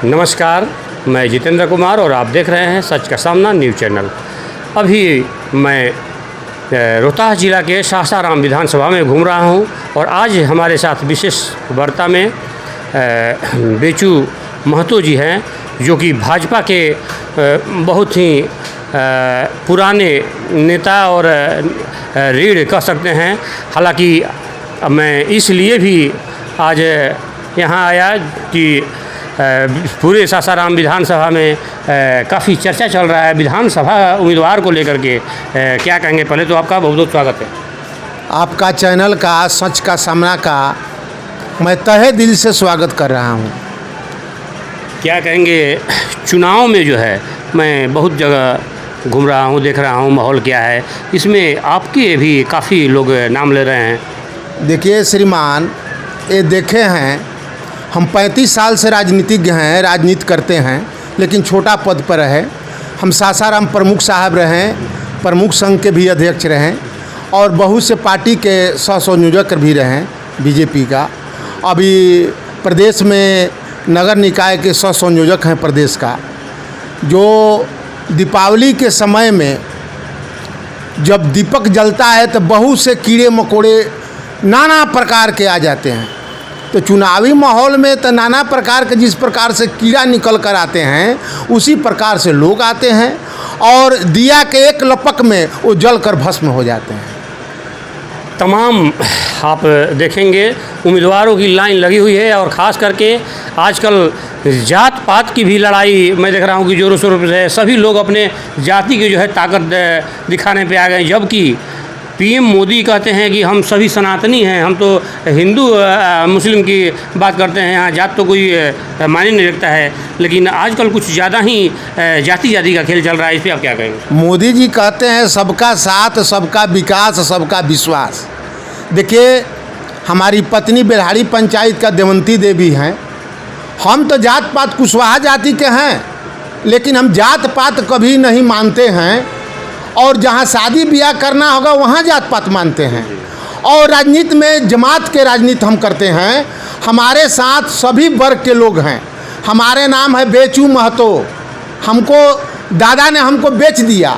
नमस्कार, मैं जितेंद्र कुमार और आप देख रहे हैं सच का सामना न्यूज़ चैनल। अभी मैं रोहतास जिला के सासाराम विधानसभा में घूम रहा हूं और आज हमारे साथ विशेष वार्ता में बेचू महतो जी हैं, जो कि भाजपा के बहुत ही पुराने नेता और रीढ़ कह सकते हैं। हालांकि मैं इसलिए भी आज यहाँ आया कि पूरे सासाराम विधानसभा में काफ़ी चर्चा चल रहा है विधानसभा उम्मीदवार को लेकर के। क्या कहेंगे? पहले तो आपका बहुत बहुत स्वागत है। आपका चैनल का सच का सामना का मैं तहे दिल से स्वागत कर रहा हूँ। क्या कहेंगे, चुनाव में जो है मैं बहुत जगह घूम रहा हूँ, देख रहा हूँ माहौल क्या है, इसमें आपके भी काफ़ी लोग नाम ले रहे हैं। देखिए श्रीमान, ये देखे हैं, हम 35 साल से राजनीतिज्ञ हैं, राजनीति करते हैं, लेकिन छोटा पद पर रहे। हम सासाराम प्रमुख साहब रहें, प्रमुख संघ के भी अध्यक्ष रहें और बहुत से पार्टी के सह संयोजक भी रहें बीजेपी का। अभी प्रदेश में नगर निकाय के सह संयोजक हैं प्रदेश का। जो दीपावली के समय में जब दीपक जलता है तो बहुत से कीड़े मकोड़े नाना प्रकार के आ जाते हैं। तो चुनावी माहौल में तो नाना प्रकार के जिस प्रकार से कीड़ा निकल कर आते हैं, उसी प्रकार से लोग आते हैं और दिया के एक लपक में वो जल कर भस्म हो जाते हैं। तमाम आप देखेंगे उम्मीदवारों की लाइन लगी हुई है और ख़ास करके आजकल जात पात की भी लड़ाई मैं देख रहा हूँ कि जोरों शोरों से है। सभी लोग अपने जाति की जो है ताकत दिखाने पे आ गए, जबकि पीएम मोदी कहते हैं कि हम सभी सनातनी हैं, हम तो हिंदू मुस्लिम की बात करते हैं, यहाँ जात तो कोई मायने नहीं रखता है। लेकिन आजकल कुछ ज़्यादा ही जाति का खेल चल रहा है, इस पर आप क्या कहेंगे? मोदी जी कहते हैं सबका साथ, सबका विकास, सबका विश्वास। देखिए, हमारी पत्नी बेल्हाड़ी पंचायत का देवंती देवी हैं। हम तो जात पात कुशवाहा जाति के हैं, लेकिन हम जात पात कभी नहीं मानते हैं और जहाँ शादी ब्याह करना होगा वहाँ जात पात मानते हैं। और राजनीति में जमात के राजनीति हम करते हैं। हमारे साथ सभी वर्ग के लोग हैं। हमारे नाम है बेचू महतो। हमको दादा ने हमको बेच दिया,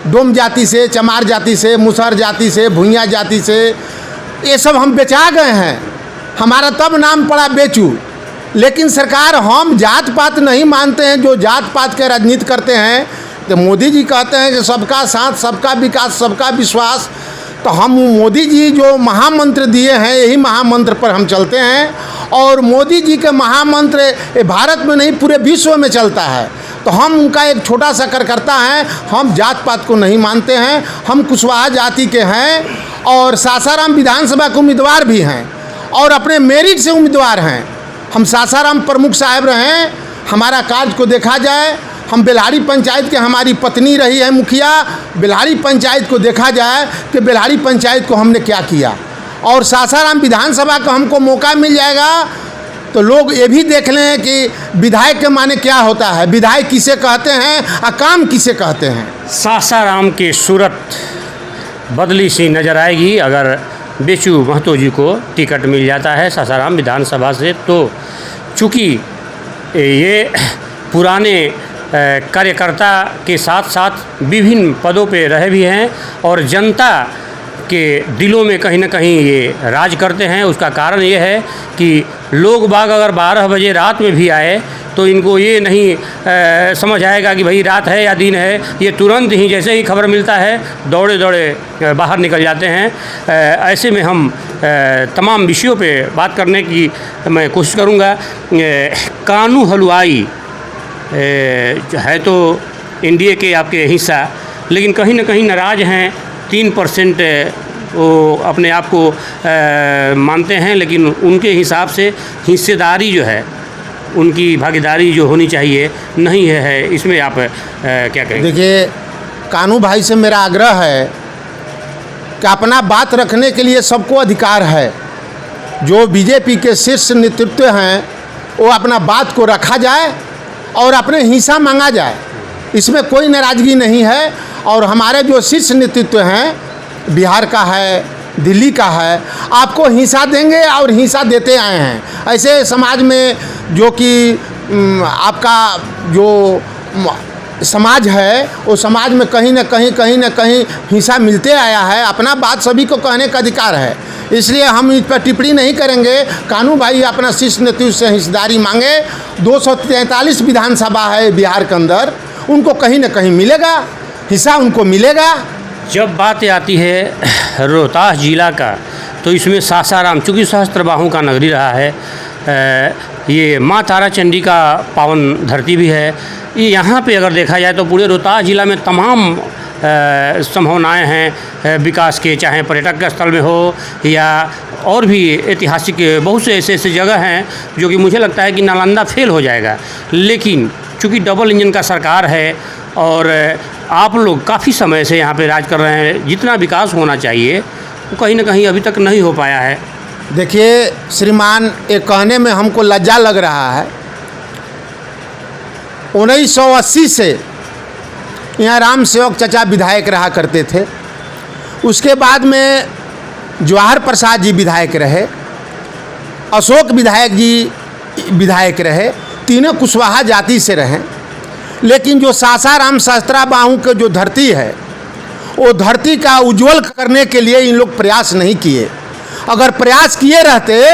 डोम जाति से, चमार जाति से, मुसहर जाति से, भुइयाँ जाति से, ये सब हम बेचा गए हैं। हमारा तब नाम पड़ा बेचू। लेकिन सरकार, हम जात पात नहीं मानते हैं, जो जात पात के राजनीति करते हैं। तो मोदी जी कहते हैं कि सबका साथ, सबका विकास, सबका विश्वास। तो हम मोदी जी जो महामंत्र दिए हैं, यही महामंत्र पर हम चलते हैं। और मोदी जी के महामंत्र भारत में नहीं पूरे विश्व में चलता है। तो हम उनका एक छोटा सा कार्यकर्ता हैं। हम जात पात को नहीं मानते हैं, हम कुशवाहा जाति के हैं और सासाराम विधानसभा के उम्मीदवार भी हैं और अपने मेरिट से उम्मीदवार हैं। हम सासाराम प्रमुख साहब रहें। हमारा कार्य को देखा जाए, हम बेल्हाड़ी पंचायत के, हमारी पत्नी रही है मुखिया। बेल्हाड़ी पंचायत को देखा जाए कि बेल्हाड़ी पंचायत को हमने क्या किया, और सासाराम विधानसभा का हमको मौका मिल जाएगा तो लोग ये भी देख लें कि विधायक के माने क्या होता है, विधायक किसे कहते हैं और काम किसे कहते हैं। सासाराम की सूरत बदली सी नज़र आएगी अगर बेचू महतो जी को टिकट मिल जाता है सासाराम विधानसभा से। तो चूँकि ये पुराने कार्यकर्ता के साथ साथ विभिन्न पदों पे रहे भी हैं और जनता के दिलों में कहीं ना कहीं ये राज करते हैं। उसका कारण ये है कि लोग बाग अगर 12 बजे रात में भी आए तो इनको ये नहीं समझ आएगा कि भाई रात है या दिन है। ये तुरंत ही जैसे ही खबर मिलता है दौड़े दौड़े बाहर निकल जाते हैं। ऐसे में हम तमाम विषयों पे बात करने की मैं कोशिश करूँगा। कानू हलवाई है तो एनडीए के आपके हिस्सा, लेकिन कहीं ना कहीं नाराज़ हैं। 3% वो अपने आप को मानते हैं, लेकिन उनके हिसाब से हिस्सेदारी जो है, उनकी भागीदारी जो होनी चाहिए नहीं है। इसमें आप क्या कहेंगे? देखिए, कानू भाई से मेरा आग्रह है कि अपना बात रखने के लिए सबको अधिकार है। जो बीजेपी के शीर्ष नेतृत्व हैं वो अपना बात को रखा जाए और अपने हिस्सा मांगा जाए, इसमें कोई नाराज़गी नहीं है। और हमारे जो शीर्ष नेतृत्व हैं, बिहार का है, दिल्ली का है, आपको हिस्सा देंगे और हिस्सा देते आए हैं। ऐसे समाज में जो कि आपका जो समाज है वो समाज में कहीं न कहीं हिस्सा मिलते आया है। अपना बात सभी को कहने का अधिकार है, इसलिए हम इस पर टिप्पणी नहीं करेंगे। कानू भाई अपना शीर्ष नेतृत्व से हिस्सेदारी मांगे। 243 विधानसभा है बिहार के अंदर, उनको कहीं न कहीं मिलेगा, हिस्सा उनको मिलेगा। जब बात आती है रोहतास जिला का, तो इसमें सासाराम चूँकि सहस्त्रबाहु का नगरी रहा है, ये माँ तारा चंडी का पावन धरती भी है। ये यहाँ पे अगर देखा जाए तो पूरे रोहतास जिला में तमाम संभावनाएं हैं विकास के, चाहे पर्यटक स्थल में हो या और भी ऐतिहासिक बहुत से ऐसे जगह हैं जो कि मुझे लगता है कि नालंदा फेल हो जाएगा। लेकिन चूँकि डबल इंजन का सरकार है और आप लोग काफ़ी समय से यहाँ पे राज कर रहे हैं, जितना विकास होना चाहिए वो कहीं ना कहीं अभी तक नहीं हो पाया है। देखिए श्रीमान, ये कहने में हमको लज्जा लग रहा है। 1980 से यहाँ राम सेवक चचा विधायक रहा करते थे। उसके बाद में जवाहर प्रसाद जी विधायक रहे, अशोक विधायक जी विधायक रहे, तीनों कुशवाहा जाति से रहे। लेकिन जो सासाराम सहस्त्राबाहु के जो धरती है, वो धरती का उज्जवल करने के लिए इन लोग प्रयास नहीं किए। अगर प्रयास किए रहते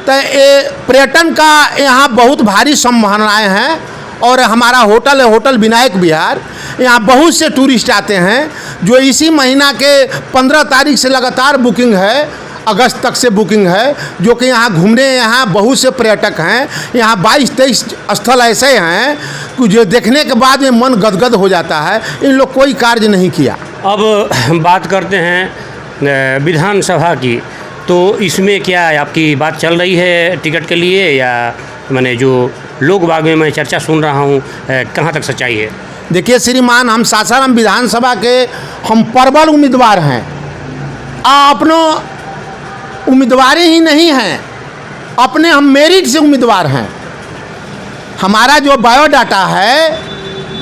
तो ये पर्यटन का यहाँ बहुत भारी संभावनाएं हैं। और हमारा होटल है होटल विनायक विहार, यहाँ बहुत से टूरिस्ट आते हैं, जो इसी महीना के 15 तारीख से लगातार बुकिंग है, अगस्त तक से बुकिंग है, जो कि यहाँ घूमने यहाँ बहुत से पर्यटक हैं। यहाँ 22-23 स्थल ऐसे हैं कि जो देखने के बाद में मन गदगद हो जाता है। इन लोग कोई कार्य नहीं किया। अब बात करते हैं विधानसभा की, तो इसमें क्या आपकी बात चल रही है टिकट के लिए, या मैंने जो लोग बाग में मैं चर्चा सुन रहा हूँ कहाँ तक सच्चाई है? देखिए श्रीमान, हम सासाराम विधानसभा के हम प्रबल उम्मीदवार हैं। अपनों उम्मीदवारी ही नहीं हैं, अपने हम मेरिट से उम्मीदवार हैं। हमारा जो बायोडाटा है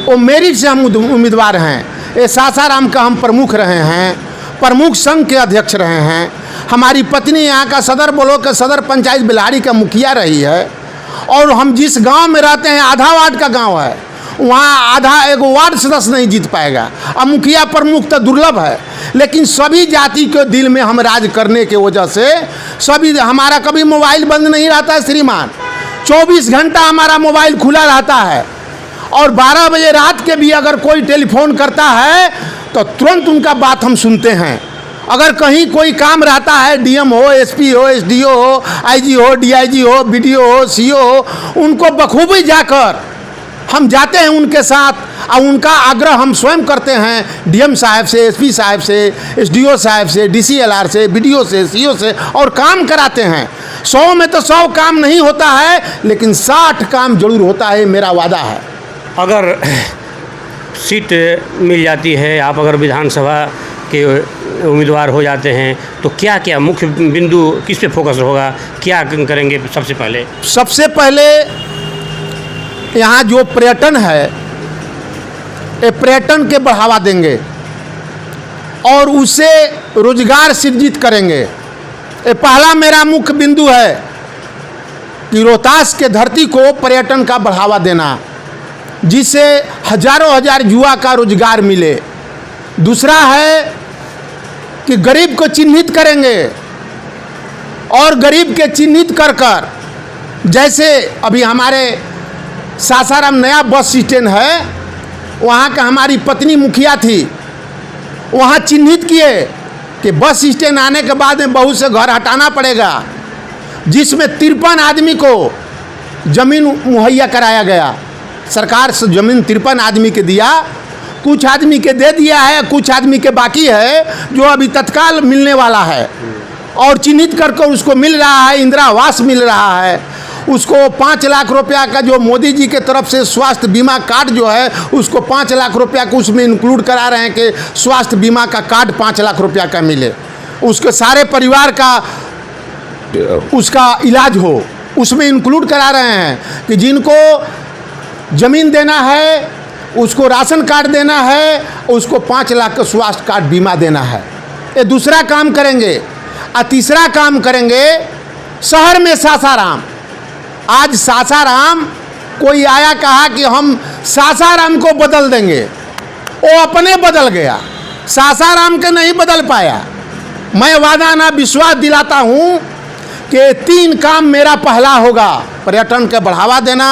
वो मेरिट से हम उम्मीदवार हैं। ये सासाराम का हम प्रमुख रहे हैं, प्रमुख संघ के अध्यक्ष रहे हैं। हमारी पत्नी यहाँ का सदर ब्लॉक का सदर पंचायत बिलाड़ी का मुखिया रही है। और हम जिस गांव में रहते हैं, आधा वार्ड का गांव है, वहाँ आधा एगो वार्ड सदस्य नहीं जीत पाएगा। अब मुखिया प्रमुख तो दुर्लभ है, लेकिन सभी जाति के दिल में हम राज करने के वजह से सभी, हमारा कभी मोबाइल बंद नहीं रहता है श्रीमान। 24 घंटा हमारा मोबाइल खुला रहता है। और 12 बजे रात के भी अगर कोई टेलीफोन करता है तो तुरंत उनका बात हम सुनते हैं। अगर कहीं कोई काम रहता है, डीएम हो, एसपी हो, एसडीओ हो, आईजी हो, डीआईजी हो, बीडीओ हो, सीओ हो, उनको बखूबी जाकर हम जाते हैं उनके साथ। और उनका आग्रह हम स्वयं करते हैं डीएम साहब से, एसपी साहब से, एसडीओ साहब से, डीसीएलआर से, बीडीओ से, सीओ से, और काम कराते हैं। 100 में तो 100 काम नहीं होता है, लेकिन 60 काम जरूर होता है, मेरा वादा है। अगर सीट मिल जाती है, आप अगर विधानसभा के उम्मीदवार हो जाते हैं, तो क्या क्या मुख्य बिंदु किस पे फोकस होगा, क्या करेंगे? सबसे पहले यहाँ जो पर्यटन है, ये पर्यटन के बढ़ावा देंगे और उससे रोजगार सृजित करेंगे। ये पहला मेरा मुख्य बिंदु है कि रोहतास के धरती को पर्यटन का बढ़ावा देना, जिससे हजारों हजार युवा का रोजगार मिले। दूसरा है कि गरीब को चिन्हित करेंगे और गरीब के चिन्हित कर कर, जैसे अभी हमारे सासाराम नया बस स्टैंड है, वहाँ का हमारी पत्नी मुखिया थी, वहाँ चिन्हित किए कि बस स्टैंड आने के बाद में बहुत से घर हटाना पड़ेगा, जिसमें 53 आदमी को ज़मीन मुहैया कराया गया। सरकार से ज़मीन 53 आदमी के दिया, कुछ आदमी के दे दिया है, कुछ आदमी के बाकी है, जो अभी तत्काल मिलने वाला है। और चिन्हित करके उसको मिल रहा है, इंदिरा आवास मिल रहा है। उसको 5 लाख रुपया का जो मोदी जी के तरफ से स्वास्थ्य बीमा कार्ड जो है, उसको 5 लाख रुपया को उसमें इंक्लूड करा रहे हैं कि स्वास्थ्य बीमा का कार्ड 5 लाख रुपया का मिले, उसके सारे परिवार का उसका इलाज हो, उसमें इंक्लूड करा रहे हैं कि जिनको ज़मीन देना है उसको राशन कार्ड देना है, उसको 5 लाख का स्वास्थ्य कार्ड बीमा देना है। ये दूसरा काम करेंगे। और तीसरा काम करेंगे, शहर में सासाराम आज सासाराम कोई आया कहा कि हम सासाराम को बदल देंगे, वो अपने बदल गया, सासाराम के नहीं बदल पाया। मैं वादा ना विश्वास दिलाता हूँ कि 3 काम मेरा पहला होगा। पर्यटन के बढ़ावा देना,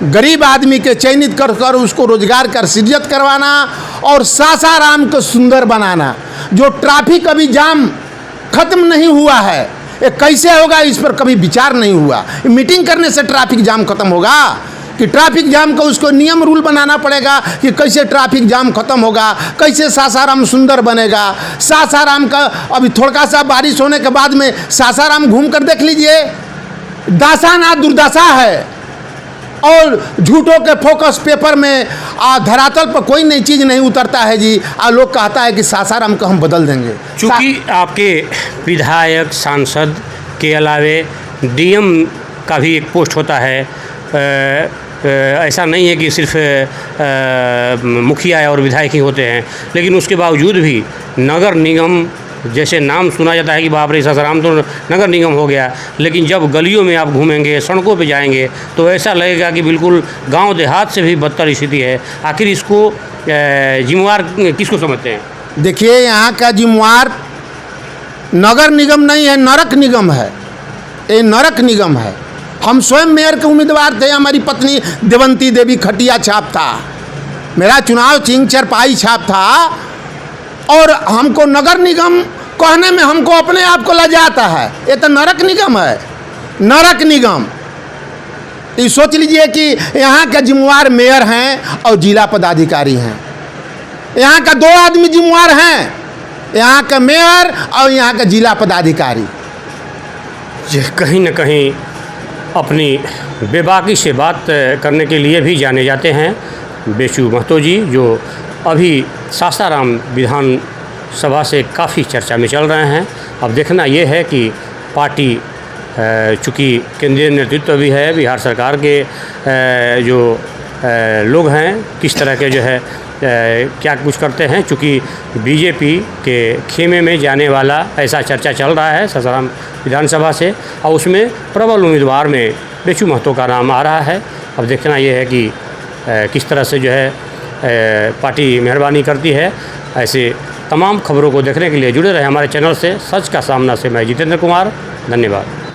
गरीब आदमी के चयनित कर कर उसको रोजगार का सृजित करवाना और सासाराम को सुंदर बनाना। जो ट्रैफिक अभी जाम खत्म नहीं हुआ है, ये कैसे होगा इस पर कभी विचार नहीं हुआ। मीटिंग करने से ट्रैफिक जाम खत्म होगा कि ट्रैफिक जाम का उसको नियम रूल बनाना पड़ेगा कि कैसे ट्रैफिक जाम खत्म होगा, कैसे सासाराम सुंदर बनेगा। सासाराम का अभी थोड़ा सा बारिश होने के बाद में सासाराम घूम कर देख लीजिए, दशा ना दुर्दशा है। और झूठों के फोकस पेपर में धरातल पर कोई नई चीज़ नहीं उतरता है जी। लोग कहता है कि सासाराम को हम बदल देंगे। चूँकि आपके विधायक सांसद के अलावे डीएम का भी एक पोस्ट होता है, ऐसा नहीं है कि सिर्फ मुखिया और विधायक ही होते हैं, लेकिन उसके बावजूद भी नगर निगम जैसे नाम सुना जाता है कि बाप रे सासाराम तो नगर निगम हो गया, लेकिन जब गलियों में आप घूमेंगे, सड़कों पे जाएंगे तो ऐसा लगेगा कि बिल्कुल गांव देहात से भी बदतर स्थिति है। आखिर इसको जिम्मेवार किसको समझते हैं? देखिए, यहाँ का जिम्मेवार नगर निगम नहीं है, नरक निगम है। ये नरक निगम है। हम स्वयं मेयर के उम्मीदवार थे, हमारी पत्नी देवंती देवी खटिया छाप था, मेरा चुनाव चिंग चरपाई छाप था, और हमको नगर निगम कहने में हमको अपने आप को लजाता है। ये तो नरक निगम है, नरक निगम। ये सोच लीजिए कि यहाँ का जिम्मेवार मेयर हैं और जिला पदाधिकारी हैं। यहाँ का 2 आदमी जिम्मेवार हैं, यहाँ का मेयर और यहाँ का जिला पदाधिकारी। कहीं न कहीं अपनी बेबाकी से बात करने के लिए भी जाने जाते हैं बेचू महतो जी, जो अभी सासाराम विधानसभा से काफ़ी चर्चा में चल रहे हैं। अब देखना ये है कि पार्टी चूँकि केंद्रीय नेतृत्व भी है, बिहार सरकार के जो लोग हैं किस तरह के जो है क्या कुछ करते हैं। चूँकि बीजेपी के खेमे में जाने वाला ऐसा चर्चा चल रहा है सासाराम विधानसभा से, और उसमें प्रबल उम्मीदवार में बेचू महतो का नाम आ रहा है। अब देखना ये है कि किस तरह से जो है पार्टी मेहरबानी करती है। ऐसे तमाम खबरों को देखने के लिए जुड़े रहे हमारे चैनल से। सच का सामना से मैं जितेंद्र कुमार, धन्यवाद।